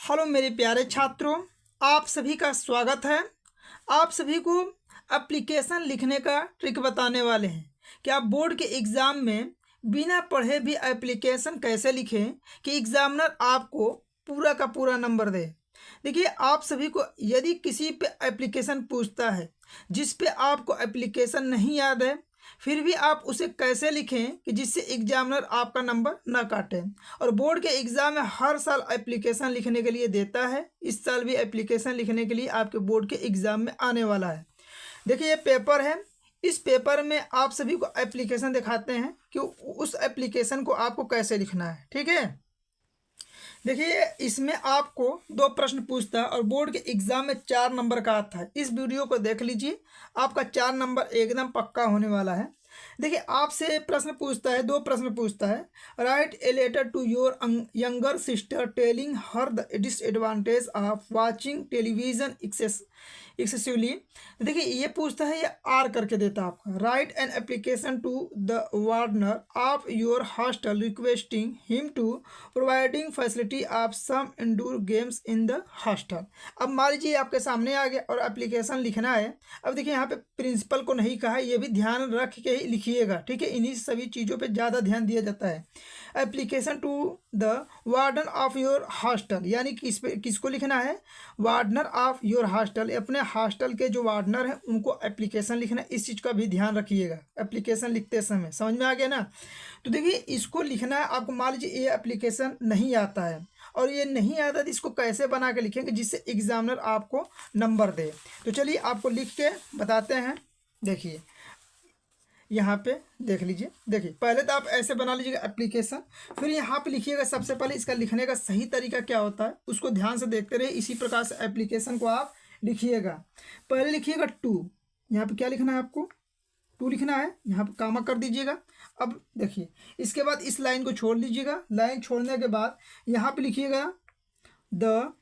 Hello मेरे प्यारे छात्रों, आप सभी का स्वागत है। आप सभी को एप्लीकेशन लिखने का ट्रिक बताने वाले हैं कि आप बोर्ड के एग्ज़ाम में बिना पढ़े भी एप्लीकेशन कैसे लिखें कि एग्ज़ामिनर आपको पूरा का पूरा नंबर दे। देखिए, आप सभी को यदि किसी पे एप्लीकेशन पूछता है जिस पे आपको एप्लीकेशन नहीं याद है, फिर भी आप उसे कैसे लिखें कि जिससे एग्जामिनर आपका नंबर ना काटे। और बोर्ड के एग्ज़ाम में हर साल एप्लीकेशन लिखने के लिए देता है। इस साल भी एप्लीकेशन लिखने के लिए आपके बोर्ड के एग्ज़ाम में आने वाला है। देखिए, ये पेपर है। इस पेपर में आप सभी को एप्लीकेशन दिखाते हैं कि उस एप्लीकेशन को आपको कैसे लिखना है। ठीक है, देखिए, इसमें आपको 2 प्रश्न पूछता है और बोर्ड के एग्जाम में 4 नंबर का आता है। इस वीडियो को देख लीजिए, आपका 4 नंबर एकदम पक्का होने वाला है। देखिए, आपसे प्रश्न पूछता है, 2 प्रश्न पूछता है। Write a letter to your younger sister telling her the disadvantage of watching television excessively. देखिए, ये पूछता है, ये आर करके देता है आपका। Write an application to the warden of your hostel requesting him to providing facility of some indoor games in the hostel. अब मान लीजिए आपके सामने आ गया और एप्लीकेशन लिखना है। अब देखिए, यहाँ पे प्रिंसिपल को नहीं कहा है, ये भी ध्यान रख के ही लिखिएगा। ठीक है, इन्हीं सभी चीज़ों पे ज़्यादा ध्यान दिया जाता है। Application to the warden of your hostel, यानी किसको लिखना है? वार्डनर ऑफ योर हॉस्टल, अपने हॉस्टल के जो वार्डनर हैं उनको एप्लीकेशन लिखना है। इस चीज़ का भी ध्यान रखिएगा एप्लीकेशन लिखते समय। समझ में आ गया ना? तो देखिए, इसको लिखना है आपको। मान लीजिए ये एप्लीकेशन नहीं आता है और ये नहीं आता तो इसको कैसे बना के लिखेंगे जिससे एग्जामिनर आपको नंबर दे। तो चलिए आपको लिख के बताते हैं। देखिए, यहाँ पे देख लीजिए। देखिए, पहले तो आप ऐसे बना लीजिएगा एप्लीकेशन, फिर यहाँ पे लिखिएगा। सबसे पहले इसका लिखने का सही तरीका क्या होता है उसको ध्यान से देखते रहिए। इसी प्रकार से एप्लीकेशन को आप लिखिएगा। पहले लिखिएगा टू। यहाँ पे क्या लिखना है आपको? टू लिखना है। यहाँ पे कामा कर दीजिएगा। अब देखिए, इसके बाद इस लाइन को छोड़ लीजिएगा। लाइन छोड़ने के बाद यहाँ पे लिखिएगा द।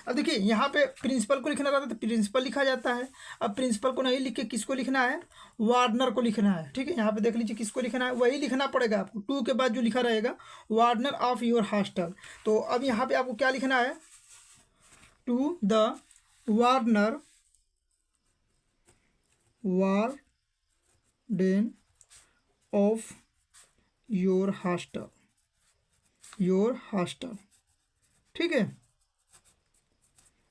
अब देखिए, यहाँ पे प्रिंसिपल को लिखना रहता है तो प्रिंसिपल लिखा जाता है। अब प्रिंसिपल को नहीं लिख के किसको लिखना है? वार्डनर को लिखना है। ठीक है, यहाँ पे देख लीजिए किसको लिखना है, वही लिखना पड़ेगा आपको। टू के बाद जो लिखा रहेगा वार्डनर ऑफ योर हॉस्टल। तो अब यहाँ पे आपको क्या लिखना है? To the warden warden of your hostel. ठीक है,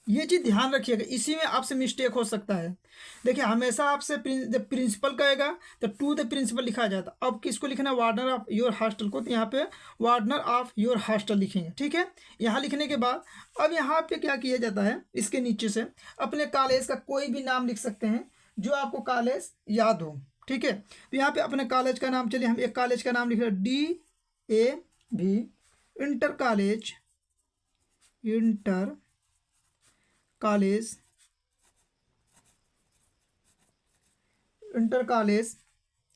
ये चीज़ ध्यान रखिएगा, इसी में आपसे मिस्टेक हो सकता है। देखिए, हमेशा आपसे जब प्रिंसिपल कहेगा तो टू द प्रिंसिपल लिखा जाता। अब किसको लिखना है? वार्डनर ऑफ योर हॉस्टल को। तो यहाँ पे वार्डनर ऑफ योर हॉस्टल लिखेंगे। ठीक है, यहाँ लिखने के बाद अब यहाँ पे क्या किया जाता है? इसके नीचे से अपने कॉलेज का कोई भी नाम लिख सकते हैं जो आपको कॉलेज याद हो। ठीक है, तो यहाँ पे अपने कॉलेज का नाम, चलिए हम एक कॉलेज का नाम लिख रहे हैं, DAV इंटर कॉलेज।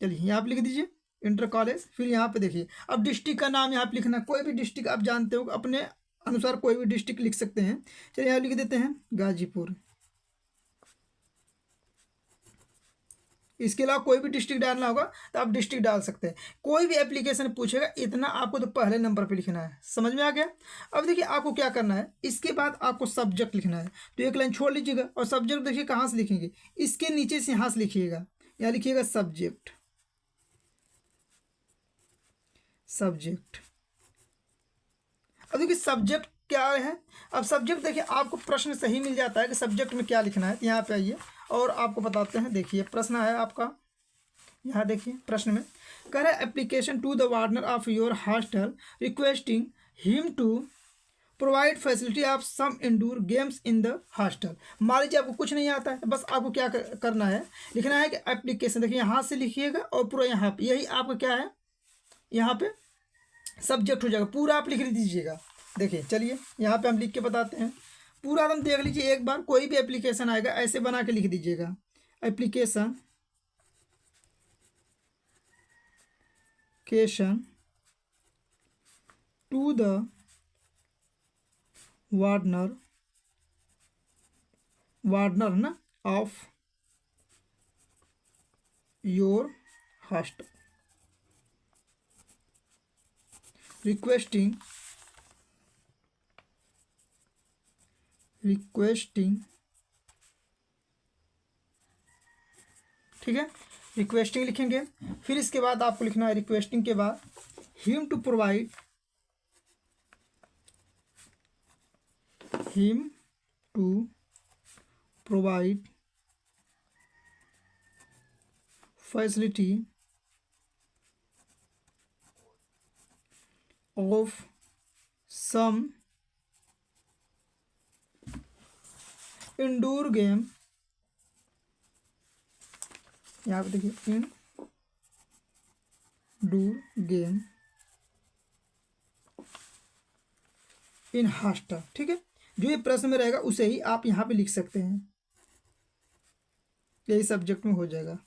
चलिए यहाँ पे लिख दीजिए इंटर कॉलेज। फिर यहाँ पे देखिए, अब डिस्ट्रिक्ट का नाम यहाँ पे लिखना। कोई भी डिस्ट्रिक्ट आप जानते हो, अपने अनुसार कोई भी डिस्ट्रिक्ट लिख सकते हैं। चलिए यहाँ लिख देते हैं गाजीपुर। इसके अलावा कोई भी डिस्ट्रिक्ट डालना होगा तो आप डिस्ट्रिक्ट डाल सकते हैं। कोई भी एप्लीकेशन पूछेगा, इतना आपको तो पहले नंबर पे लिखना है। समझ में आ गया? अब देखिए, आपको क्या करना है, इसके बाद आपको सब्जेक्ट लिखना है। तो एक लाइन छोड़ लीजिएगा और सब्जेक्ट देखिए कहाँ से लिखेंगे, इसके नीचे से यहाँ से लिखिएगा। यहाँ लिखिएगा सब्जेक्ट। अब देखिए, सब्जेक्ट क्या है? अब सब्जेक्ट देखिए, आपको प्रश्न सही मिल जाता है कि सब्जेक्ट में क्या लिखना है। तो यहाँ पे आइए और आपको बताते हैं। देखिए, प्रश्न है आपका, यहाँ देखिए प्रश्न में कह रहा है application to the warden of your hostel requesting him to provide facility of some indoor games in the hostel. मान लीजिए आपको कुछ नहीं आता है, तो बस आपको क्या करना है, लिखना है कि एप्लीकेशन। देखिए, यहाँ से लिखिएगा और पूरा यहाँ पे, यही आपका क्या है, यहाँ पे सब्जेक्ट हो जाएगा। पूरा आप लिख दीजिएगा। देखिए, चलिए यहाँ पे हम लिख के बताते हैं। पूरा एकदम देख लीजिए एक बार। कोई भी एप्लीकेशन आएगा ऐसे बना के लिख दीजिएगा, एप्लीकेशन टू द वार्डनर ना of your hostel requesting requesting, ठीक है, रिक्वेस्टिंग लिखेंगे। फिर इसके बाद आपको लिखना है रिक्वेस्टिंग के बाद him to provide, him to provide facility of some indoor game, यहाँ पे देखिए इंडोर गेम इन हॉस्टल, ठीक है। जो ये प्रश्न में रहेगा उसे ही आप यहाँ पे लिख सकते हैं, यही सब्जेक्ट में हो जाएगा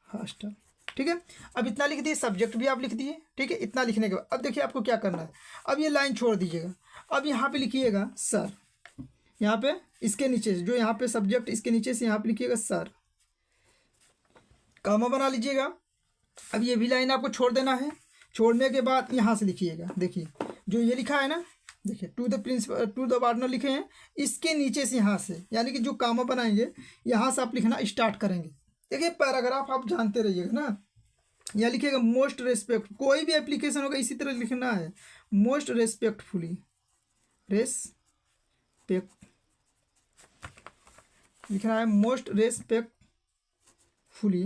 हॉस्टल, ठीक है। अब इतना लिख दिए, सब्जेक्ट भी आप लिख दिए, ठीक है। इतना लिखने के बाद अब देखिए आपको क्या करना है। अब ये लाइन छोड़ दीजिएगा, अब यहाँ पे लिखिएगा सर, यहाँ पे इसके नीचे से जो यहाँ पे सब्जेक्ट, इसके नीचे से यहाँ पे लिखिएगा सर, कामा बना लीजिएगा। अब ये भी लाइन आपको छोड़ देना है। छोड़ने के बाद यहाँ से लिखिएगा, देखिए जो ये लिखा है ना, देखिए to the principal to the warden लिखे हैं, इसके नीचे से यहाँ से यानी कि जो कामा बनाएंगे यहाँ से आप लिखना स्टार्ट करेंगे। देखिए पैराग्राफ आप जानते रहिएगा ना, यहाँ लिखिएगा मोस्ट रेस्पेक्ट, कोई भी एप्लीकेशन होगा इसी तरह लिखना है, मोस्ट रेस्पेक्टफुली, रेस्पेक्ट लिखना है, मोस्ट रेस्पेक्टफुली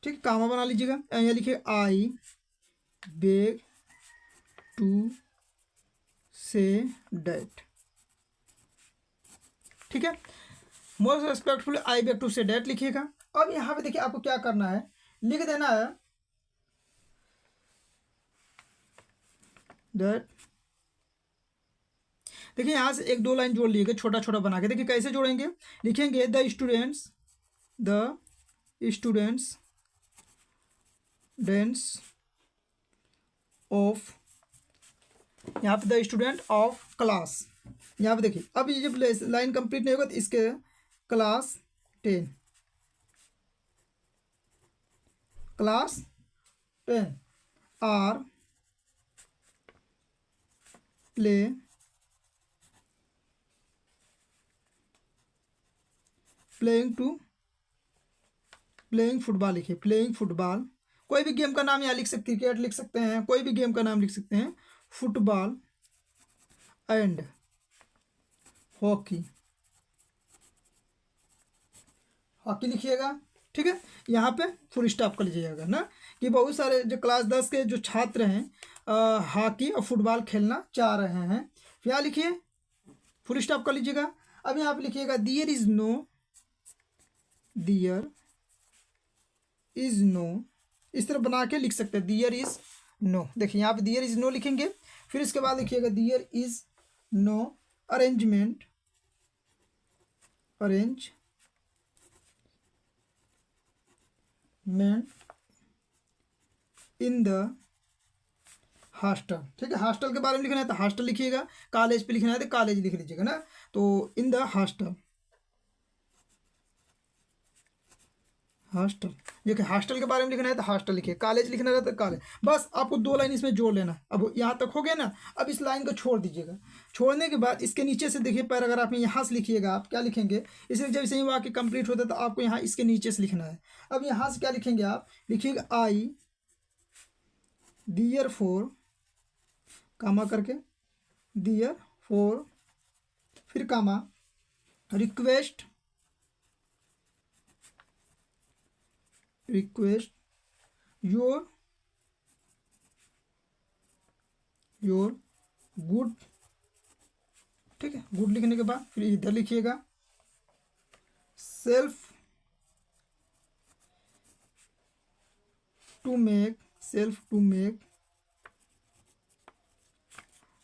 ठीक, कामा बना लीजिएगा। यहाँ लिखिए I beg to say that, ठीक है, most respectfully I beg to say that लिखिएगा। अब यहाँ पे देखिए आपको क्या करना है, लिख देना है डैट। देखिए यहाँ से एक दो लाइन जोड़ लीजिएगा छोटा छोटा बना के। देखिए कैसे जोड़ेंगे, लिखेंगे द स्टूडेंट्स डेंस ऑफ, यहाँ पे द स्टूडेंट ऑफ क्लास, यहाँ पे देखिए अब ये जब लाइन कंप्लीट नहीं होगा तो इसके क्लास 10 आर प्लेइंग फुटबॉल लिखिए, प्लेइंग फुटबॉल, कोई भी गेम का नाम यहाँ लिख सकते हैं, क्रिकेट लिख सकते हैं, कोई भी गेम का नाम लिख सकते हैं, फुटबॉल एंड हॉकी, हॉकी लिखिएगा, ठीक है। यहाँ पे फुल स्टॉप कर लीजिएगा ना, कि बहुत सारे जो क्लास 10 के जो छात्र हैं हॉकी और फुटबॉल खेलना चाह रहे हैं, फिर यहाँ लिखिए फुल स्टॉप कर लीजिएगा। अब यहाँ पे लिखिएगा देयर इज नो, इस तरह बना के लिख सकते हैं, देयर इज नो, देखिए यहाँ पे देयर इज नो लिखेंगे। फिर इसके बाद लिखिएगा there is no arrangement in the hostel, ठीक है। हॉस्टल के बारे में लिखना है तो हॉस्टल लिखिएगा, कॉलेज पे लिखना है तो कॉलेज लिख लीजिएगा ना, तो इन द हॉस्टल, देखिए हॉस्टल के बारे में लिखना है तो हॉस्टल लिखिए, कॉलेज लिखना है तो कॉलेज, बस आपको दो लाइन इसमें जोड़ लेना। अब यहाँ तक हो गया ना, अब इस लाइन को छोड़ दीजिएगा। छोड़ने के बाद इसके नीचे से देखिए पैराग्राफ में यहाँ से लिखिएगा, आप क्या लिखेंगे, इसलिए जब सही वाक्य कंप्लीट होता है तो आपको यहाँ इसके नीचे से लिखना है। अब यहाँ से क्या लिखेंगे, आप लिखिएगा आई डियर फोर, कामा करके डियर फोर, फिर कामा रिक्वेस्ट योर गुड, ठीक है। गुड लिखने के बाद फिर इधर लिखिएगा सेल्फ टू मेक,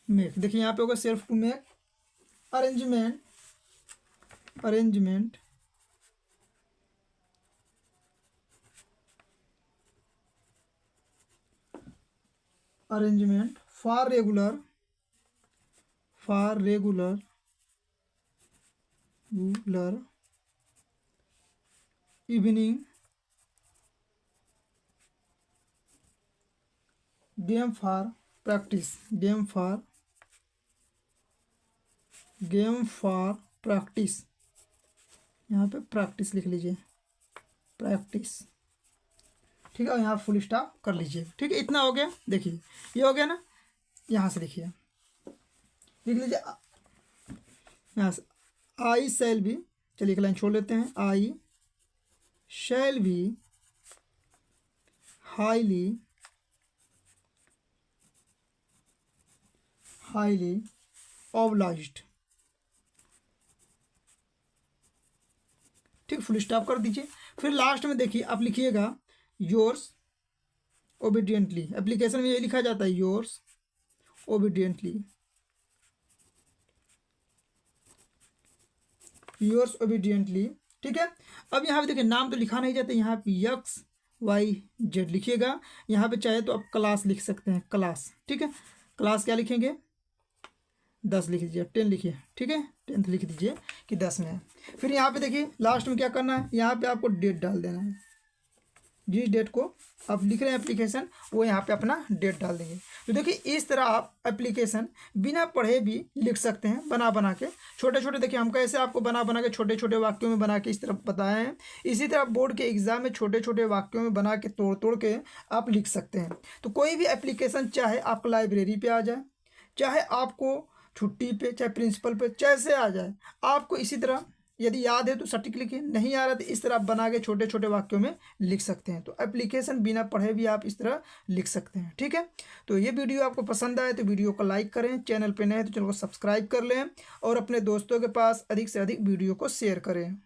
देखिए यहाँ पे होगा self to make arrangement for regular evening game for practice, game for practice, यहाँ पे प्रैक्टिस लिख लीजिए, प्रैक्टिस, ठीक है। यहाँ फुल स्टॉप कर लीजिए, ठीक है। इतना हो गया, देखिए ये हो गया ना। यहाँ से लिखिए, लिख लीजिए यहाँ से आई शैल बी, चलिए एक लाइन छोड़ लेते हैं। आई शैल बी हाईली ऑब्लाइज्ड, ठीक, फुल स्टॉप कर दीजिए। फिर लास्ट में देखिए आप लिखिएगा योर्स ओबीडियंटली। एप्लीकेशन में ये लिखा जाता है योर्स ओबीडियंटली, योर्स ओबीडियंटली, ठीक है। अब यहाँ पे देखिए नाम तो लिखा नहीं जाता, यहाँ पे XYZ लिखिएगा। यहाँ पे चाहे तो आप क्लास लिख सकते हैं, क्लास, ठीक है। क्लास क्या लिखेंगे, 10 लिख दीजिए, 10 लिखिए, ठीक है, 10th लिख दीजिए कि 10 में है। फिर यहाँ पे देखिए लास्ट में क्या करना है, यहाँ पे आपको डेट डाल देना है। जिस डेट को आप लिख रहे हैं एप्लीकेशन, वो यहाँ पे अपना डेट डाल देंगे। तो देखिए इस तरह आप एप्लीकेशन बिना पढ़े भी लिख सकते हैं, बना के छोटे छोटे। देखिए हम कैसे आपको बना के छोटे छोटे वाक्यों में बना के इस तरह बताए हैं। इसी तरह बोर्ड के एग्जाम में छोटे छोटे वाक्यों में बना के तोड़ के आप लिख सकते हैं। तो कोई भी एप्लीकेशन, चाहे आपको लाइब्रेरी पे आ जाए, चाहे आपको छुट्टी पे, चाहे प्रिंसिपल पे, जैसे आ जाए, आपको इसी तरह यदि याद है तो सटीक लिखिए, नहीं आ रहा तो इस तरह आप बना के छोटे छोटे वाक्यों में लिख सकते हैं। तो एप्लीकेशन बिना पढ़े भी आप इस तरह लिख सकते हैं, ठीक है। तो ये वीडियो आपको पसंद आए तो वीडियो को लाइक करें, चैनल पे नए हैं तो चैनल को सब्सक्राइब कर लें और अपने दोस्तों के पास अधिक से अधिक वीडियो को शेयर करें।